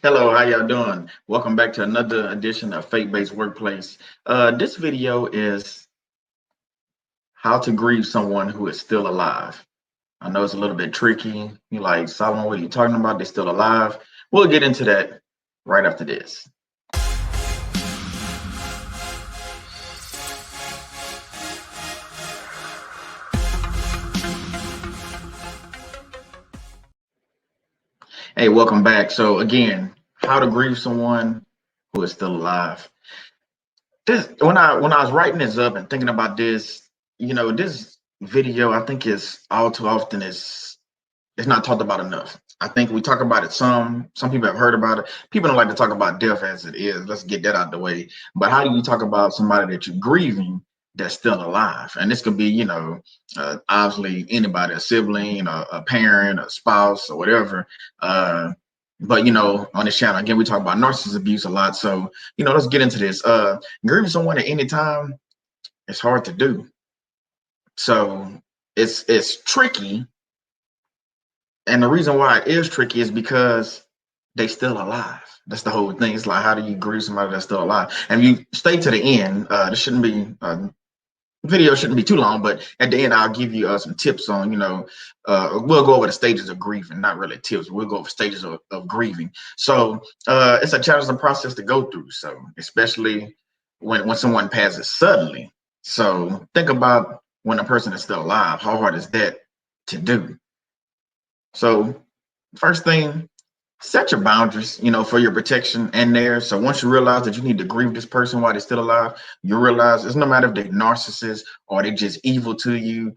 Hello, how y'all doing? Welcome back to another edition of Faith-Based Workplace. This video is how to grieve someone who is still alive. I know it's a little bit tricky. You like, Solomon, what are you talking about? They're still alive. We'll get into that right after this. Hey, welcome back. So again, how to grieve someone who is still alive. This when I was writing this up and thinking about this, this video I think is all too often is it's not talked about enough. I think we talk about it some people have heard about it. People don't like to talk about death as it is. Let's get that out the way. But how do you talk about somebody that you're grieving that's still alive? And this could be, obviously anybody, a sibling, a parent, a spouse, or whatever. But on this channel, again, we talk about narcissist abuse a lot. So, let's get into this. Grieving someone at any time, it's hard to do. So it's tricky, and the reason why it is tricky is because they still alive. That's the whole thing. It's like, how do you grieve somebody that's still alive? And you stay to the end. This shouldn't be video shouldn't be too long, but at the end I'll give you some tips on, we'll go over the stages of grieving, not really tips. We'll go over stages of grieving. So it's a challenging process to go through. So especially when someone passes suddenly. So think about when a person is still alive. How hard is that to do? So first thing, set your boundaries, for your protection and theirs. So once you realize that you need to grieve this person while they're still alive, you realize it's no matter if they're narcissists or they just evil to you.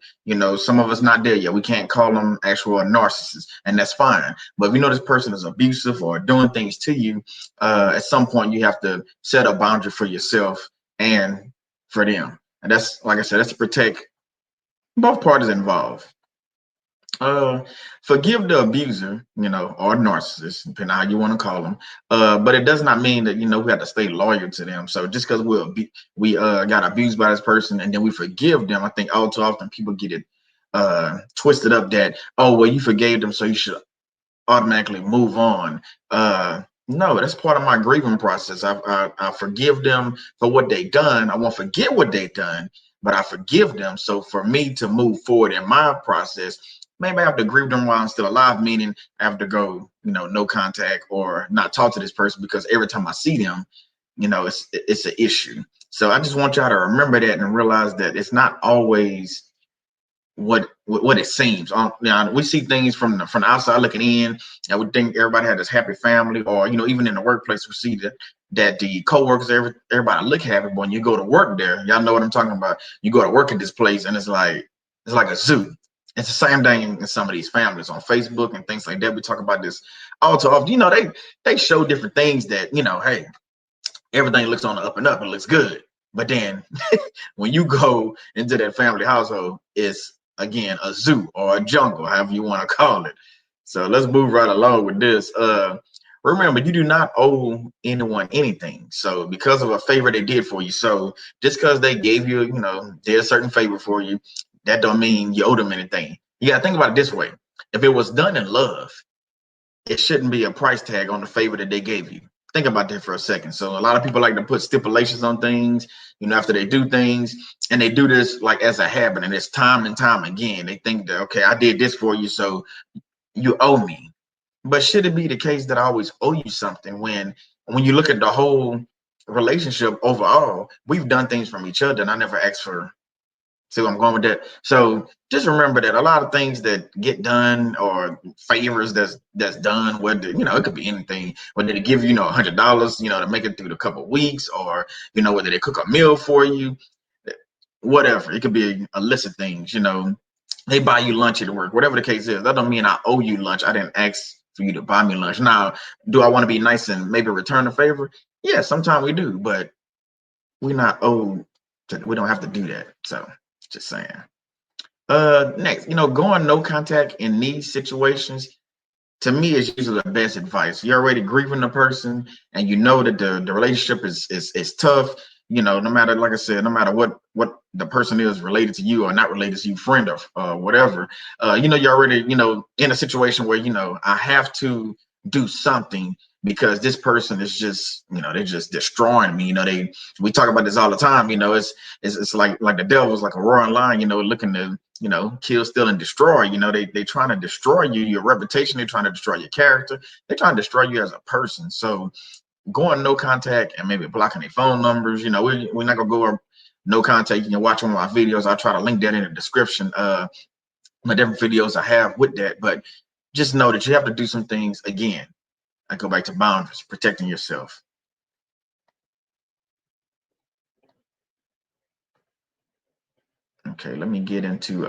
Some of us not there yet. We can't call them actual narcissists, and that's fine. But if you know this person is abusive or doing things to you, at some point you have to set a boundary for yourself and for them. And that's, like I said, that's to protect both parties involved. uh Forgive the abuser, or narcissist, depending on how you want to call them. But it does not mean that we have to stay loyal to them. So just because we got abused by this person and then we forgive them, I think all too often people get it twisted up that, oh well, you forgave them, so you should automatically move on. No, that's part of my grieving process. I forgive them for what they done. I won't forget what they done, but I forgive them. So for me to move forward in my process, maybe I have to grieve them while I'm still alive, meaning I have to go, no contact or not talk to this person, because every time I see them, it's an issue. So I just want y'all to remember that and realize that it's not always what it seems. We see things from the outside looking in, and we think everybody had this happy family, or even in the workplace, we see that the coworkers, everybody look happy. But when you go to work there, y'all know what I'm talking about. You go to work at this place, and it's like a zoo. It's the same thing in some of these families on Facebook and things like that. We talk about this all too often. They show different things that, hey, everything looks on the up and up. It looks good. But then when you go into that family household, it's again a zoo or a jungle, however you want to call it. So let's move right along with this. Remember, you do not owe anyone anything. So because of a favor they did for you, so just because they gave you, did a certain favor for you, that don't mean you owe them anything. You gotta think about it this way. If it was done in love, it shouldn't be a price tag on the favor that they gave you. Think about that for a second. So a lot of people like to put stipulations on things, after they do things, and they do this like as a habit, and it's time and time again. They think that, okay, I did this for you, so you owe me. But should it be the case that I always owe you something when you look at the whole relationship overall, we've done things from each other, and I never asked for. See where I'm going with that? So just remember that a lot of things that get done, or favors that's done, whether it could be anything, whether they give you $100, to make it through the couple of weeks, or whether they cook a meal for you, whatever. It could be a list of things. They buy you lunch at work, whatever the case is. That don't mean I owe you lunch. I didn't ask for you to buy me lunch. Now, do I want to be nice and maybe return a favor? Yeah, sometimes we do, but we're not owed we don't have to do that. So just saying. Next, going no contact in these situations, to me, is usually the best advice. You're already grieving the person, and you know that the relationship is tough. No matter, like I said, no matter what the person is related to you or not related to you, friend or whatever. You're already in a situation where I have to do something, because this person is just, they're just destroying me. We talk about this all the time. It's like the devil's like a roaring lion, looking to, kill, steal, and destroy. They trying to destroy you, your reputation. They're trying to destroy your character. They're trying to destroy you as a person. So going no contact and maybe blocking their phone numbers, we're not gonna go no contact. You can watch one of my videos. I'll try to link that in the description. My different videos I have with that, but just know that you have to do some things. Again, I go back to boundaries, protecting yourself. Okay, let me get into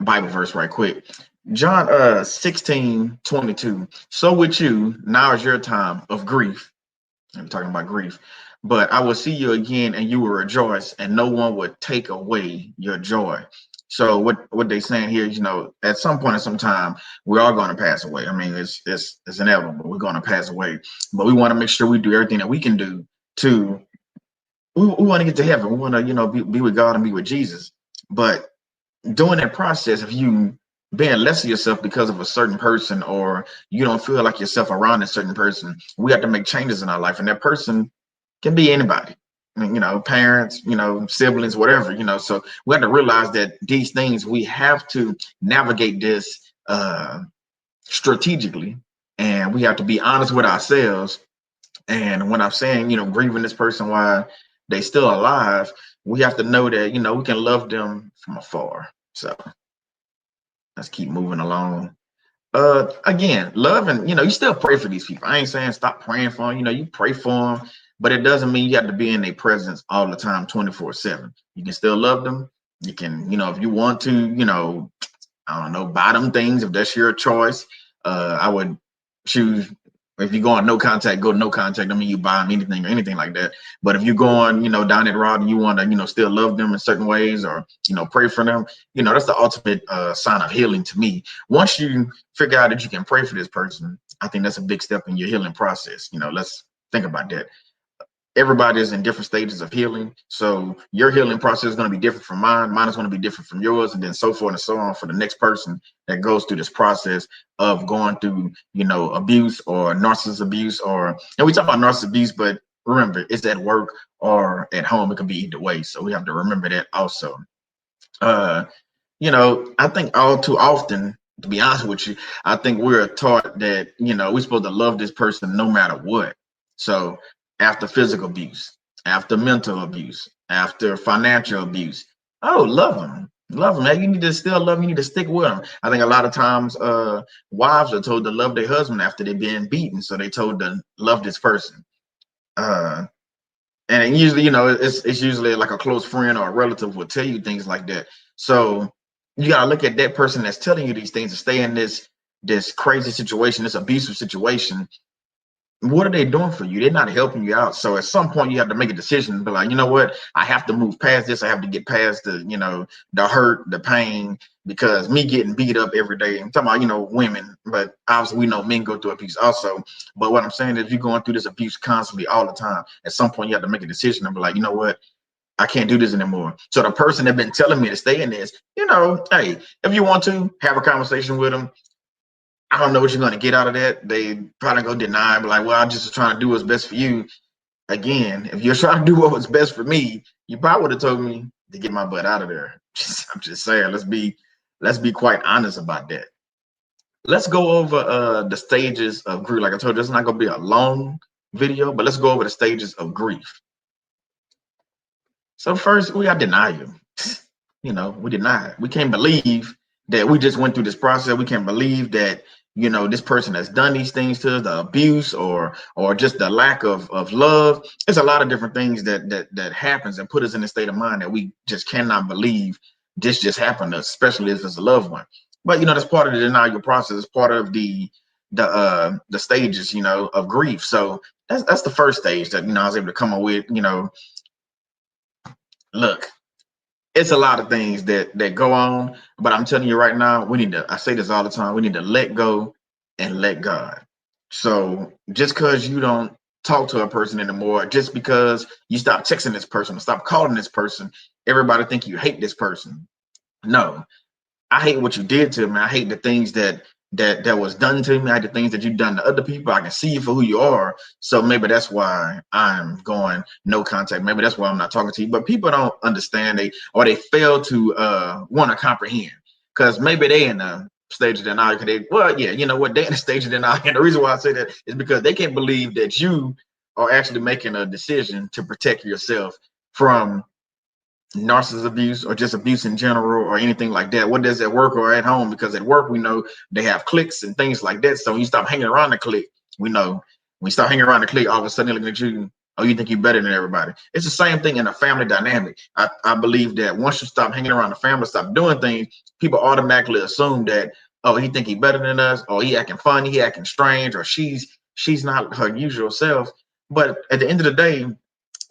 Bible verse right quick. John 16:22. So with you, now is your time of grief. I'm talking about grief. But I will see you again, and you will rejoice, and no one would take away your joy. So what they saying here is, at some point in some time, we're all going to pass away. I mean, it's inevitable. We're going to pass away, but we want to make sure we do everything that we can do to. We want to get to heaven. We want to, be with God and be with Jesus. But during that process, if you being less of yourself because of a certain person, or you don't feel like yourself around a certain person, we have to make changes in our life, and that person can be anybody. I mean, parents, siblings, whatever, so we have to realize that these things, we have to navigate this strategically, and we have to be honest with ourselves. And when I'm saying, grieving this person while they still alive, we have to know that, we can love them from afar. So let's keep moving along. Again, love, and you still pray for these people. I ain't saying stop praying for them. You pray for them, but it doesn't mean you have to be in their presence all the time, 24/7. You can still love them. You can, if you want to, I don't know, buy them things if that's your choice. I would choose, if you go on no contact, go no contact. I mean, you buy them anything or anything like that. But if you're going, down that route and you want to, still love them in certain ways, or, pray for them, that's the ultimate sign of healing to me. Once you figure out that you can pray for this person, I think that's a big step in your healing process. Let's think about that. Everybody is in different stages of healing. So your healing process is going to be different from mine. Mine is going to be different from yours, and then so forth and so on for the next person that goes through this process of going through, abuse or narcissist abuse, and we talk about narcissist abuse, but remember, it's at work or at home. It can be either way. So we have to remember that also. I think all too often, to be honest with you, I think we're taught that, we're supposed to love this person no matter what. So after physical abuse, after mental abuse, after financial abuse, oh, love them. Love them. You need to still love them. You need to stick with them. I think a lot of times wives are told to love their husband after they're being beaten. So they told to love this person. And usually, it's usually like a close friend or a relative will tell you things like that. So you gotta look at that person that's telling you these things to stay in this crazy situation, this abusive situation. What are they doing for you? They're not helping you out. So at some point you have to make a decision and be like, you know what? I have to move past this. I have to get past the hurt, the pain, because me getting beat up every day. I'm talking about, women, but obviously we know men go through abuse also. But what I'm saying is, if you're going through this abuse constantly all the time, at some point you have to make a decision and be like, you know what? I can't do this anymore. So the person that been telling me to stay in this, hey, if you want to have a conversation with them, I don't know what you're going to get out of that. They probably go deny, but like, well, I'm just trying to do what's best for you. Again, if you're trying to do what was best for me, you probably would have told me to get my butt out of there. I'm just saying, let's be quite honest about that. Let's go over the stages of grief. Like I told you, it's not going to be a long video, but let's go over the stages of grief. So first, we got denial. We deny it. We can't believe that we just went through this process. We can't believe that, this person has done these things to us, the abuse or just the lack of love. There's a lot of different things that happens and put us in a state of mind that we just cannot believe this just happened to us, especially if it's a loved one. But that's part of the denial process. It's part of the stages, of grief. So that's the first stage that I was able to come up with. Look, it's a lot of things that go on, but I'm telling you right now, I say this all the time, we need to let go and let God. So just because you don't talk to a person anymore, just because you stop texting this person, stop calling this person, everybody think you hate this person. No, I hate what you did to me. I hate the things that that was done to me. I did things that you've done to other people. I can see you for who you are. So maybe that's why I'm going no contact. Maybe that's why I'm not talking to you. But people don't understand, they fail to want to comprehend, because maybe they in the stage of denial. Well, yeah, you know what, they in the stage of denial. And the reason why I say that is because they can't believe that you are actually making a decision to protect yourself from narcissist abuse or just abuse in general or anything like that. What does at work or at home? Because at work, we know they have cliques and things like that. So when you stop hanging around the clique, we know when you start hanging around the clique, all of a sudden they're looking at you, oh, you think you're better than everybody. It's the same thing in a family dynamic. I believe that once you stop hanging around the family, stop doing things, people automatically assume that, oh, he think he better than us, or he acting funny, he acting strange, or she's not her usual self. But at the end of the day,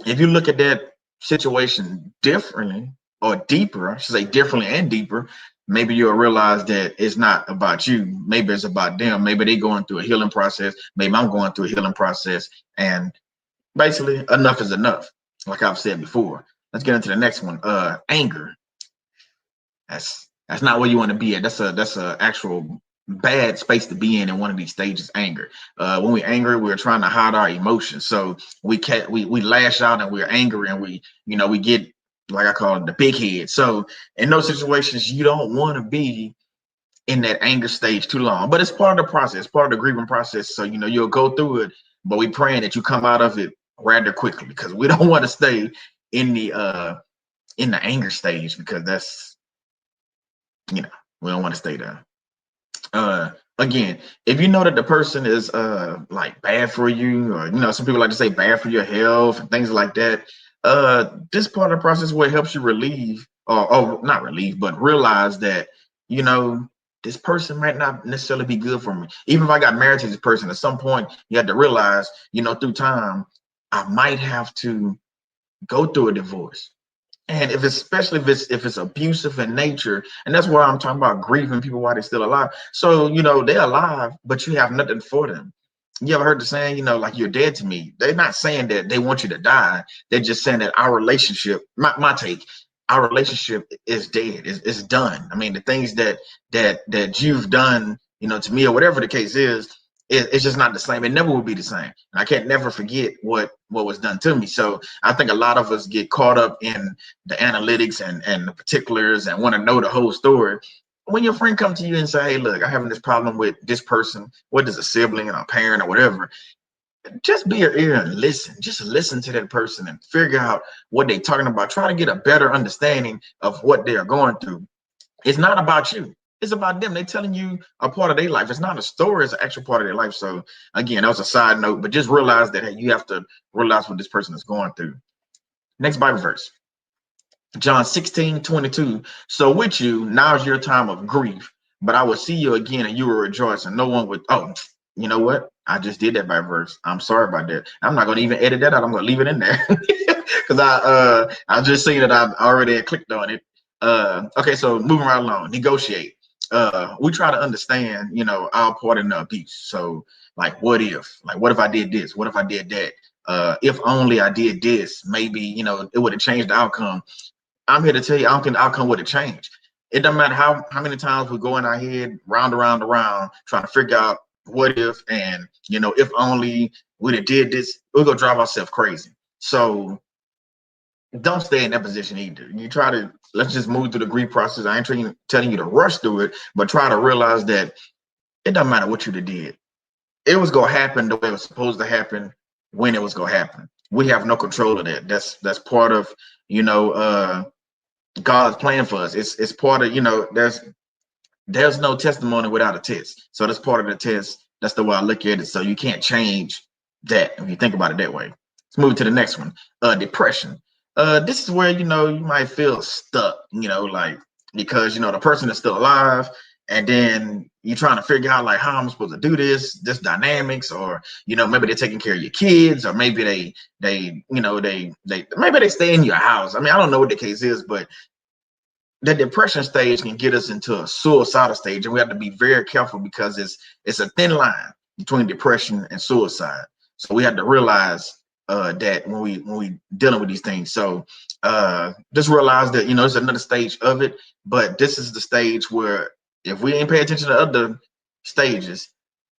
if you look at that situation differently or deeper, I should say differently and deeper, maybe you'll realize that it's not about you. Maybe it's about them. Maybe they're going through a healing process. Maybe I'm going through a healing process. And basically, enough is enough, like I've said before. Let's get into the next one. Anger. That's not where you want to be at. That's a actual bad space to be in one of these stages. Anger. When we're angry, we're trying to hide our emotions. So we lash out and we're angry and we get, like I call it, the big head. So in those situations, you don't want to be in that anger stage too long. But it's part of the process, part of the grieving process. So you'll go through it, but we praying that you come out of it rather quickly, because we don't want to stay in the anger stage, because that's we don't want to stay there. Again, if you know that the person is like bad for you, or some people like to say bad for your health and things like that, this part of the process where it helps you relieve, or not relieve, but realize that this person might not necessarily be good for me. Even if I got married to this person, at some point you have to realize, through time, I might have to go through a divorce. And especially if it's abusive in nature, and that's why I'm talking about grieving people while they're still alive. So they're alive, but you have nothing for them. You ever heard the saying, like, you're dead to me? They're not saying that they want you to die. They're just saying that our relationship, my take, our relationship is dead. It's done. I mean, the things that you've done, to me, or whatever the case is, it's just not the same. It never will be the same. And I can't never forget what was done to me. So I think a lot of us get caught up in the analytics and the particulars and want to know the whole story. When your friend comes to you and say, hey, look, I'm having this problem with this person, what is a sibling or a parent or whatever, just be your ear and listen. Just listen to that person and figure out what they're talking about. Try to get a better understanding of what they are going through. It's not about you. It's about them. They're telling you a part of their life. It's not a story, it's an actual part of their life. So again, that was a side note, but just realize that, hey, you have to realize what this person is going through. Next Bible verse. John 16:22. So with you, now's your time of grief, but I will see you again and you will rejoice, and no one would. Oh, you know what? I just did that by verse. I'm sorry about that. I'm not going to even edit that out. I'm going to leave it in there because I just seen that I've already clicked on it. Okay, so moving right along, negotiate. We try to understand, our part in the abuse. So like, what if I did this? What if I did that? If only I did this, maybe, it would have changed the outcome. I'm here to tell you, I don't think the outcome would have changed. It doesn't matter how many times we go in our head, round, around, trying to figure out what if, and if only we'd have did this, we're gonna drive ourselves crazy. So don't stay in that position either. You try to, let's just move through the grief process. I ain't telling you to rush through it, but try to realize that it doesn't matter what you did. It was gonna happen the way it was supposed to happen, when it was gonna happen. We have no control of that. That's part of, God's plan for us. It's part of, there's no testimony without a test. So that's part of the test. That's the way I look at it. So you can't change that if you think about it that way. Let's move to the next one. Depression. This is where you might feel stuck, like, because the person is still alive, and then you're trying to figure out like how I'm supposed to do this dynamics, or maybe they're taking care of your kids, or maybe they maybe they stay in your house. I mean, I don't know what the case is, but the depression stage can get us into a suicidal stage, and we have to be very careful, because it's a thin line between depression and suicide. So we have to realize that when we dealing with these things. So just realize that it's another stage of it, but this is the stage where if we ain't pay attention to other stages,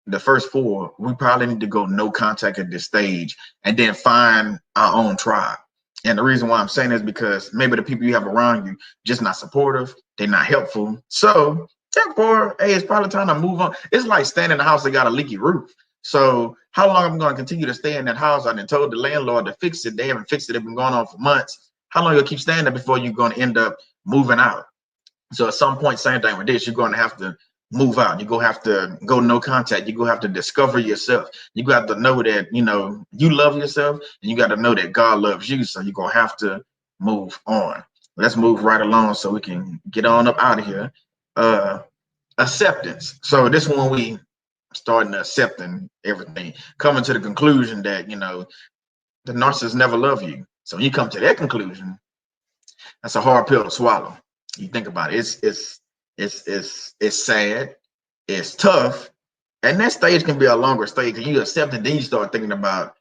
the first 4, we probably need to go no contact at this stage and then find our own tribe. And the reason why I'm saying is because maybe the people you have around you just not supportive, they're not helpful. So therefore, hey, it's probably time to move on. It's like staying in a house that got a leaky roof. So how long am I going to continue to stay in that house? I done told the landlord to fix it. They haven't fixed it. It's been going on for months. How long you'll keep staying there before you're going to end up moving out? So at some point, same thing with this, you're going to have to move out. You're going to have to go no contact. You're going to have to discover yourself. You got to know that, you know, you love yourself, and you got to know that God loves you. So you're going to have to move on. Let's move right along so we can get on up out of here. Acceptance. So this one we starting accepting everything, coming to the conclusion that, you know, the narcissist never love you. So when you come to that conclusion, that's a hard pill to swallow. You think about it. It's sad. It's tough. And that stage can be a longer stage. You accept it, then you start thinking about,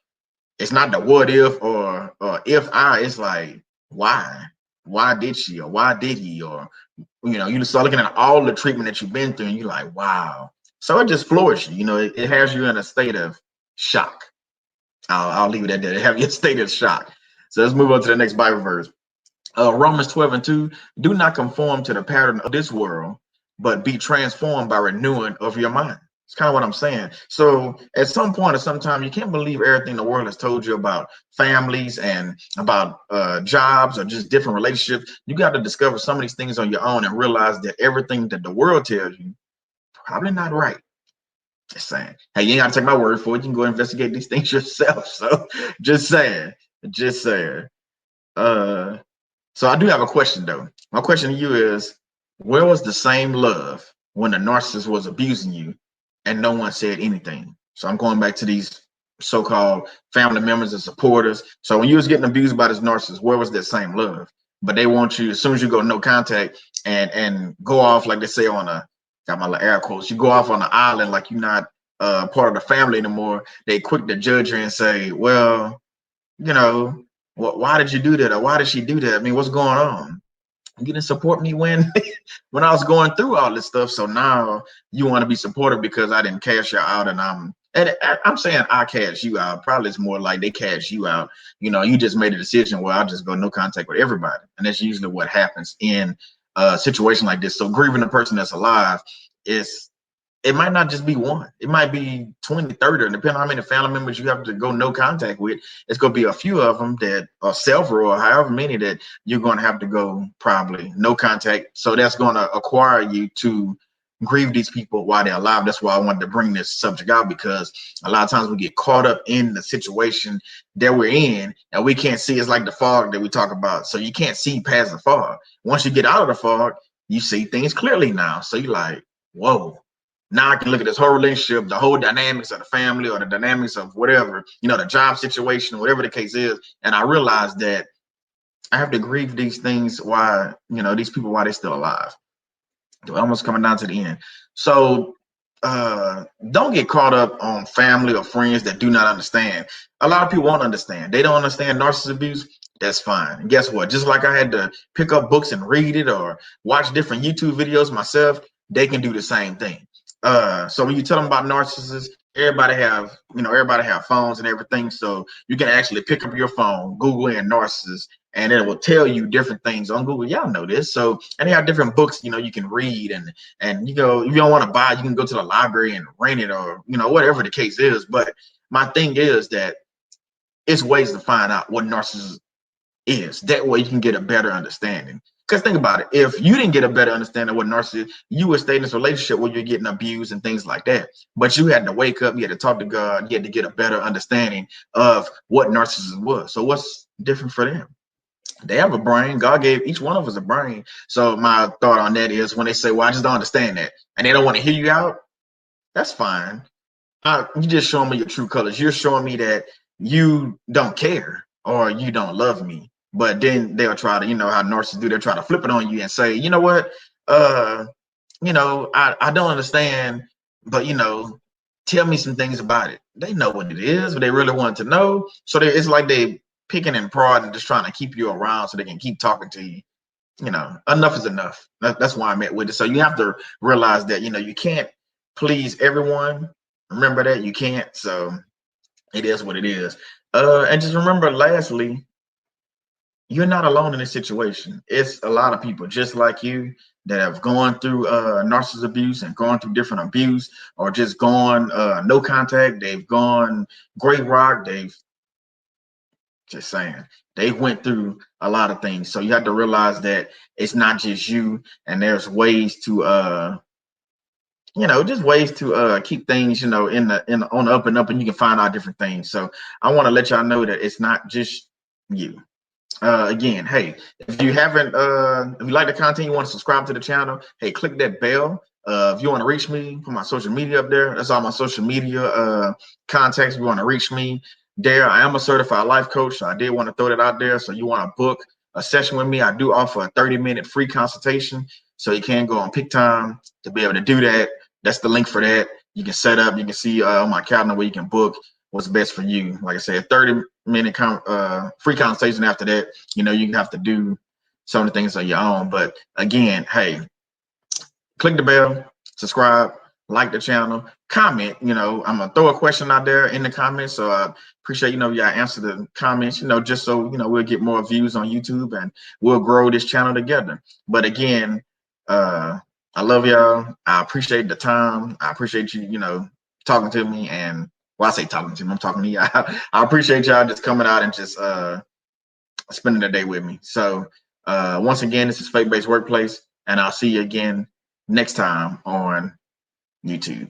it's not the what if or if I, it's like, why? Why did she, or why did he? Or, you know, you start looking at all the treatment that you've been through and you're like, wow. So it just floors you. You know, it has you in a state of shock. I'll leave it at that. It have you in a state of shock. So let's move on to the next Bible verse. Romans 12:2, do not conform to the pattern of this world, but be transformed by renewing of your mind. It's kind of what I'm saying. So at some point or sometime, you can't believe everything the world has told you about families and about jobs or just different relationships. You got to discover some of these things on your own and realize that everything that the world tells you, probably not right. Just saying. Hey, you ain't got to take my word for it. You can go investigate these things yourself. So just saying. Just saying. So I do have a question though. My question to you is, where was the same love when the narcissist was abusing you and no one said anything? So I'm going back to these so-called family members and supporters. So when you was getting abused by this narcissist, where was that same love? But they want you, as soon as you go no contact and go off, like they say on a, got my little air quotes, you go off on an island like you're not part of the family anymore. They quick to judge you and say, well, you know, why did you do that? Or why did she do that? I mean, what's going on? You didn't support me when when I was going through all this stuff. So now you want to be supportive because I didn't cash you out, and I'm saying I cash you out. Probably it's more like they cash you out. You know, you just made a decision. Well, I'll just go no contact with everybody, and that's usually what happens in a situation like this. So grieving the person that's alive is, it might not just be one. It might be 20, 30, and depending on how many family members you have to go no contact with, it's going to be a few of them that are several or however many that you're going to have to go probably no contact. So that's going to acquire you to grieve these people while they're alive. That's why I wanted to bring this subject out, because a lot of times we get caught up in the situation that we're in and we can't see. It's like the fog that we talk about. So you can't see past the fog. Once you get out of the fog, you see things clearly now. So you're like, whoa. Now I can look at this whole relationship, the whole dynamics of the family or the dynamics of whatever, you know, the job situation, whatever the case is. And I realized that I have to grieve these things while, you know, these people while they're still alive. We're almost coming down to the end. So don't get caught up on family or friends that do not understand. A lot of people won't understand. They don't understand narcissist abuse. That's fine. And guess what? Just like I had to pick up books and read it or watch different YouTube videos myself, they can do the same thing. So when you tell them about narcissists, everybody have phones and everything. So you can actually pick up your phone, Google in narcissist, and it will tell you different things on Google. Y'all know this. So, and they have different books, you know, you can read, and you know, if you don't want to buy, you can go to the library and rent it, or, you know, whatever the case is. But my thing is that it's ways to find out what narcissism is. That way you can get a better understanding. Because think about it, if you didn't get a better understanding of what narcissism is, you would stay in this relationship where you're getting abused and things like that. But you had to wake up, you had to talk to God, you had to get a better understanding of what narcissism was. So what's different for them? They have a brain. God gave each one of us a brain. So my thought on that is, when they say, well, I just don't understand that, and they don't want to hear you out, that's fine. You just showing me your true colors. You're showing me that you don't care or you don't love me. But then they'll try to, you know how narcissists do, they'll try to flip it on you and say, you know what, you know, I don't understand, but, you know, tell me some things about it. They know what it is, but they really want to know. So it's like they picking and prodding and just trying to keep you around so they can keep talking to you. You know, enough is enough. That's why I'm at with it. So you have to realize that, you know, you can't please everyone. Remember that you can't. So it is what it is. And just remember, lastly, you're not alone in this situation. It's a lot of people just like you that have gone through narcissist abuse and gone through different abuse, or just gone no contact. They've gone great rock. They've just saying they went through a lot of things. So you have to realize that it's not just you, and there's ways to just ways to keep things, in on the up and up, and you can find out different things. So I want to let y'all know that it's not just you. Again, hey, if you haven't if you like the content, you want to subscribe to the channel, hey, click that bell. If you want to reach me, put my social media up there. That's all my social media contacts. If you want to reach me there, I am a certified life coach, so I did want to throw that out there. So you want to book a session with me, I do offer a 30-minute free consultation, so you can go on pick time to be able to do that. That's the link for that. You can set up, you can see on my calendar where you can book what's best for you. Like I said, 30-minute free consultation. After that, you have to do some of the things on your own. But again, hey, click the bell, subscribe, like the channel, comment. I'm gonna throw a question out there in the comments. So I appreciate, y'all answer the comments, just so we'll get more views on YouTube and we'll grow this channel together. But again, I love y'all. I appreciate the time. I appreciate you, talking to me. And well, I say talking to me, I'm talking to y'all. I appreciate y'all just coming out and just spending the day with me. So once again, this is Faith Based Workplace, and I'll see you again next time on YouTube.